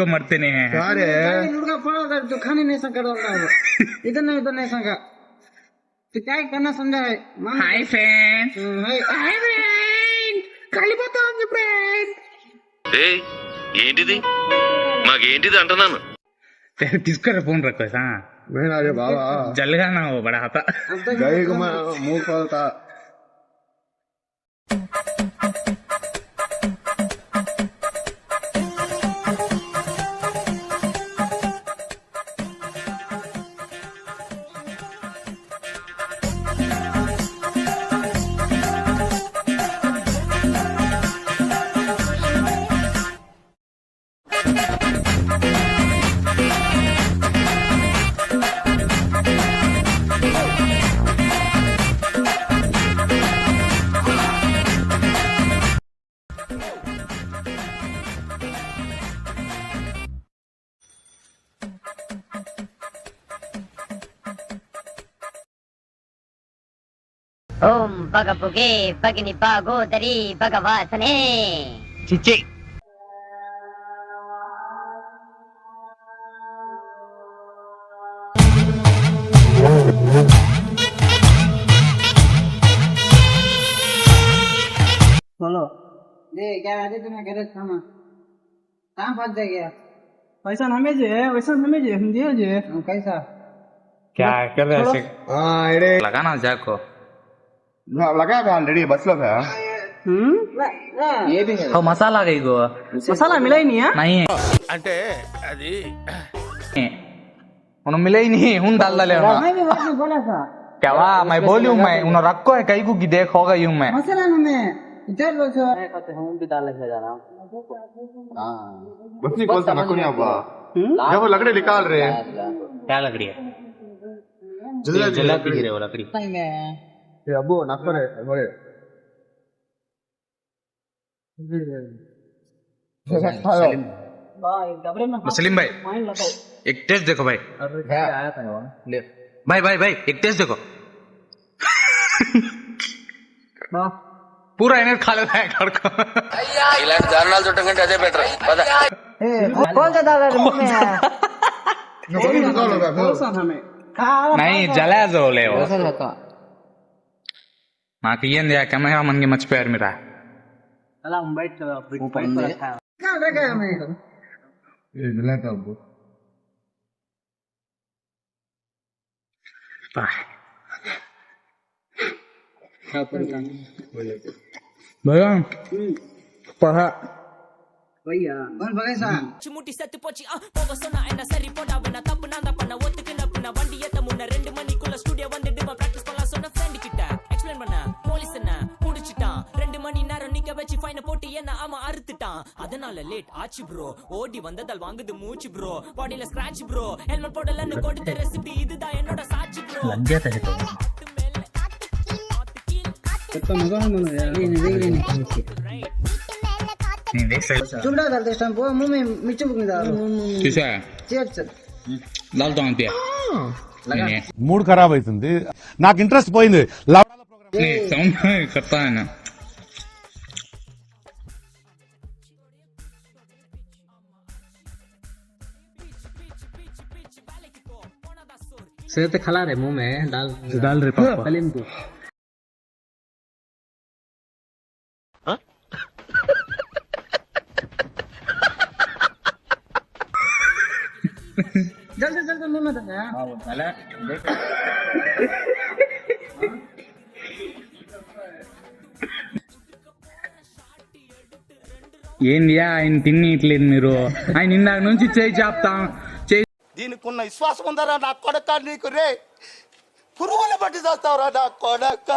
को मरते नहीं हैं। अरे लुड़का पड़ा कर तो खाने नहीं सका इधर नहीं सका तो क्या करना समझा है। हाय फ्रेंड, हाय फ्रेंड కాలిపోతా ఉంది ఫ్రెండ్. ఏయ్ ఏంటిది మాకేంటిది అంటున్నాను. किसका फोन रखो सा मैं अरे बाबा जलगा ना हो बड़ा था गए को मैं मुंह खोलता ఓం పగపుగే పగిని పాగోదరి భగవాసనే. చిచ్చి बोलो दे क्या आते तुम्हें गैरेज खाना कहाँ फंस जाएगा। पैसा हमें जे हम दिए जे कैसा क्या कर रहे ऐसे हाँ अरे लगाना जाको लगा था ऑलरेडी बस लो था ये भी है हो मसाला गई गो मसाला मिला ही नहीं है नहीं है అంటే అది उन्होंने मिला ही नहीं हूं डाल डाले मैं भी वैसे बोला था क्या हुआ मैं बोली हूँ मैं उन्होंने रखो है कहीं को की देख हो गई हूँ मैं मसाला ना मैं इधर लो सो हम भी डाल लग जा रहा हूं बस नहीं खोलता मैं को नहीं अब्बा जब वो लकड़ी निकाल रहे हैं क्या लग रही है जलेबी गिरे वो लकड़ी नहीं मैं ये अब्बू नक्कर है बोले घबरे ना मुस्लिम भाई माइंड लगाओ एक टेस्ट देखो भाई आया था ले भाई एक टेस्ट देखो वाह पूरा इन्हें खा लेता है घर को ఇలాంటి దారుణాలు చూడటం కంటే అదే బెటర్ పద. कौन सा दादा मुंह में है नौकरी निकाल लो कौन हमें खा नहीं जला जो ले वो ऐसा रहता నాకు ఏంది ఆ కెమెరా మనకి మర్చిపోయారు మీరా चला हम बैठ ऊपर रखा क्या रखा हमें ये मिला था अब्बू भैया पढ़ा भैया बोल भैया முட்டி செத்து போச்சு போக சொன்னா என்ன சரி போடா வேணா தப்பு நான் தான் பண்ண ஒத்துக்கின பின்ன வண்டி ஏத்த முன்ன 2 மணிக்குள்ள ஸ்டுடியோ வந்துட்டு பிராக்டிஸ் பண்ணலாம் சொன்ன ஃப்ரெண்ட் கிட்ட எக்ஸ்பிளைன் பண்ண போலீஸ் என்ன புடிச்சிட்டான் 2 மணி நேரம் நிக்க வச்சு ஃபைன போட்டு என்ன அவன் அறுத்துட்டான் அதனால லேட் ஆச்சு ப்ரோ ஓடி வந்ததால் வாங்குது மூச்சு ப்ரோ பாடியில ஸ்கிராட்ச் ப்ரோ ஹெல்மெட் போடலன்னு கொடுத்த ரெசிபி இதுதான் என்னோட சாட்சி ப்ரோ लज्जा था तो तो मजा नहीं देख रही नहीं नहीं देख सकते चुड़ा डालते इस टाइम वो मुंह में मिर्ची बुकनी डाल कैसा है चल डाल दो अंतिया नहीं మూడ్ ఖరాబ్ అవుతుంది నాకు ఇంట్రెస్ట్ పోయింది नहीं साउंड करता है ना सेहत खला रहे मुंह में डाल रहे पापा सलीम को जल्दी मुंह में दे ఏంది ఆయన తిన్నట్లేదు మీరు ఆయన ఇందాక నుంచి చేయి చెప్తాం చేయి దీనికున్న విశ్వాసం ఉందరా నా కొడక నీకు రే పురుగుల బట్టి చేస్తావురా నా కొడక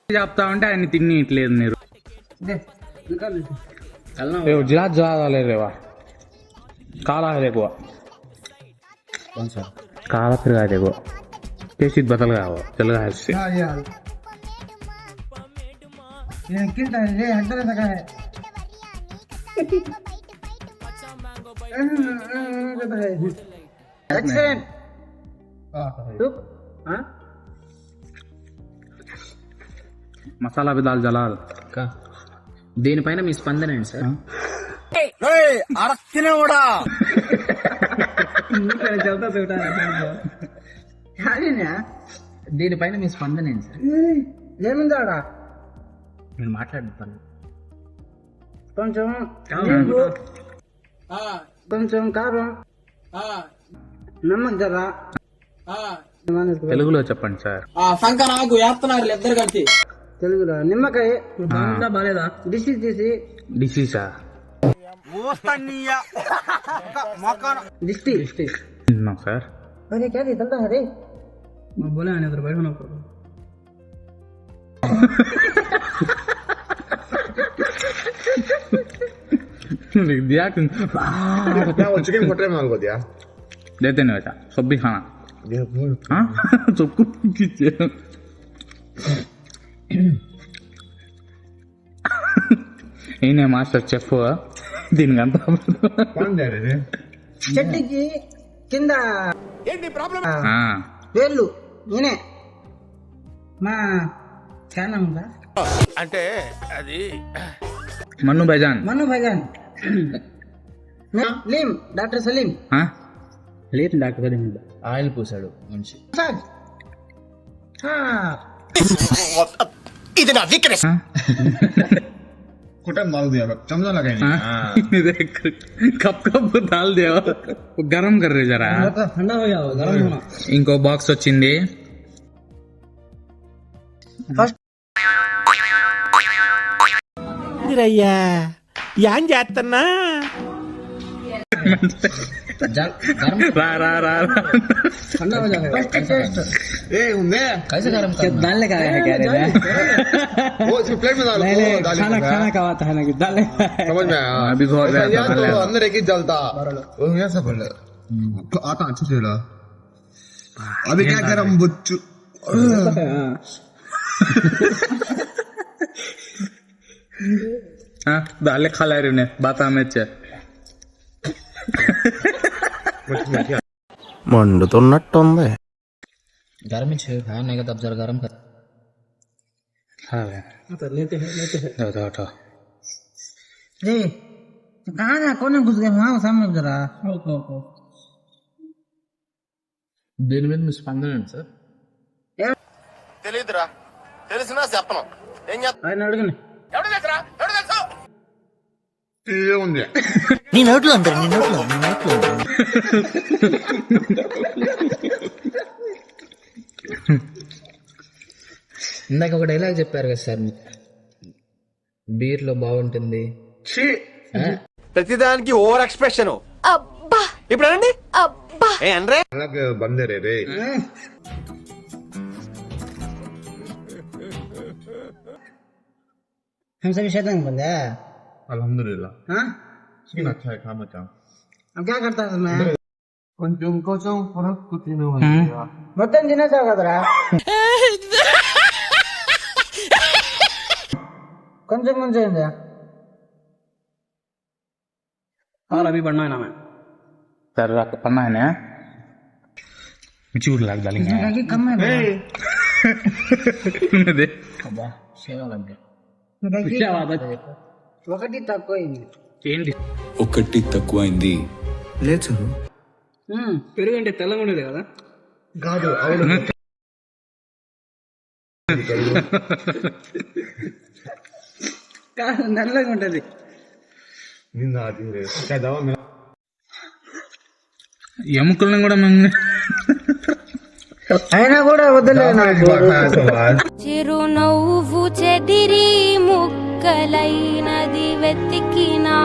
చెప్తా ఉంటే ఆయన తిన్నట్లేదు మీరు दे निकाल चलना जिला जला वाले रेवा काला है देखो कौन सा काला फिर गया देखो टेस्ट बदल गया वो चल गया इससे हां यार ये कितना है हंटर सका है एक्सीडेंट हां मसाला भी दाल जलाल का దీనిపైన మీ స్పందన ఏంటి సార్ అరక్కినే కూడా ఇక్కడ చెబుతా చెబుతా యాదేనా? దీనిపైన మీ స్పందన ఏంటి సార్? ఏముందాడా? మీరు మాట్లాడుతాను. కొంచెం నీళ్ళు, కొంచెం కారం, నమ్మకం జరా. తెలుగులో చెప్పండి సార్. సంక నాకు వేస్తున్నారు ఇద్దరు కలిసి. తెలుగులో నిమ్మకాయ బాగాలేదా? డిష్ తీసి డిసీజా దిష్టి తిన్నాం సార్. अरे क्या थी चलता है रे मैं बोला आने उधर बैठो ना करो दिया क्या वो चिकन फोट रहे माल को दिया देते नहीं बेटा सब भी खाना हाँ सबको खींचे ఈయన మాస్టర్ చెఫ్ దీనికంతా कौन दे रहे थे చెట్టుకి కింద ఆ, వేళ్ళు నేనే మా చాలా ఉందా మన్ను బైజాన్ మను భగన్ లీం డాక్టర్ సలీం ఆ? లేదు డాక్టర్ ఆయిల్ పూసాడు మనిషి. ఇది నా వీక్నెస్. ఆ? कुटम डाल दिया चमचा लगा हाँ? कब कब डाल दिया गरम कर रहे जरा ठंडा हो गया गरम होना ఇంకో బాక్స్ వచ్చింది. రా రా రా రా. ठंडा हो जाएगा फर्स्ट टेस्ट ए उन्ने कैसे गरम डालने का है क्या रे वो इस प्लेट में डालो वो डाल खाना खाना का बात है ना कि डालने समझ में आया अभी बहुत ऐसा ज्यादा यार डाल तो रहा है। अंदर एक ही जलता वो ऐसा बोल तो आता अच्छे से ला अभी क्या कर हम बुच्चू हाँ, दाले खा ला रहे ने बात हमें चे మండుతున్నట్టుంది. गरम ही छे खाया नहीं तब जरा गरम कर. खा ले लेते हैं उठो उठो रे कहाँ ना कौन घुस गए वहाँ सामने जरा దీని మీద మీ స్పందన ఏంటి సార్? తెలియదురా, తెలిసినా చెప్పను. ఏం చేస్తా? ఆయన అడుగుని ఎవడు తెలుసురా? ఎవడు తెలుసు? ये उन्ने నీ నోట్లో అందరు నీ నోట్లో నీ నోట్లో ఇందాక ఒక డైలాగ్ చెప్పారు కదా సార్, బీర్ లో బాగుంటుంది. ప్రతిదానికి ఓవర్ ఎక్స్ప్రెషన్. ఇప్పుడు అనండి ఏ అనరే अलग बंदे रे रे हम सभी शैतान बंदे हैं अल्हम्दुलिल्लाह हाँ चिकन अच्छा है खा मचा अब क्या करता है मैं కొంచెం కొంచెం ఫరక్ కుతిను మొత్తం తినేసావు కదరా కొంచెం కొంచెం ఏంది और अभी बढ़ना है ना मैं सर पन्ना है ना चूर लाग डालेंगे कि कम है दे అబ్బా సేవ లగ్గా. ఒకటి తక్కువైంది ఏంటి ఒకటి తక్కువైంది. పెరుగు అంటే తెల్లగా ఉండేది కదా కాదు అవును కాదు నల్లగా ఉంటది నిన్న అది రే क्या दवा में ఎముకలను కూడా మంగ అయినా కూడా వద్దులే నాకు చిరునవ్వు చెదిరి ముక్కలైనది వెతికినా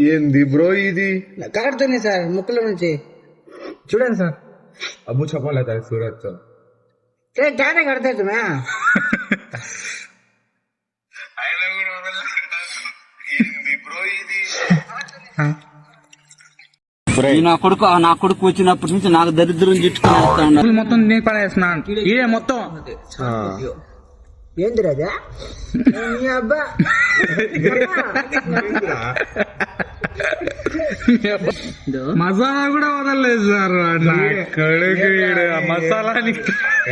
ఏంది బ్రో ఇది కాడుతుంది సార్ ముక్కల నుంచి చూడండి సార్ అబ్బు చెప్పలేదా సూరత్ క్యానే కడతా తుమ్మే నా కొడుకు వచ్చినప్పటి నుంచి నాకు దరిద్రం చుట్టుకుని మొత్తం నేను పడేస్తున్నాను ఇదే మొత్తం ఏంది రాజా నీ అబ్బా మసాలా కూడా వదలలేదు సార్ నా కొడుకు ఈడు ఆ మసాలాని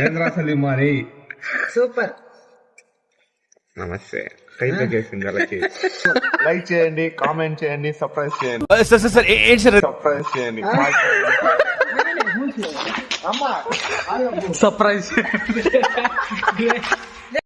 ఏంద్రా సలీం మరి సూపర్ నమస్తే లైక్ చేయండి, కామెంట్ చేయండి, సర్ప్రైజ్ చేయండి, సార్ ఏంటి సార్ సర్ప్రైజ్ చేయండి. సర్ప్రైజ్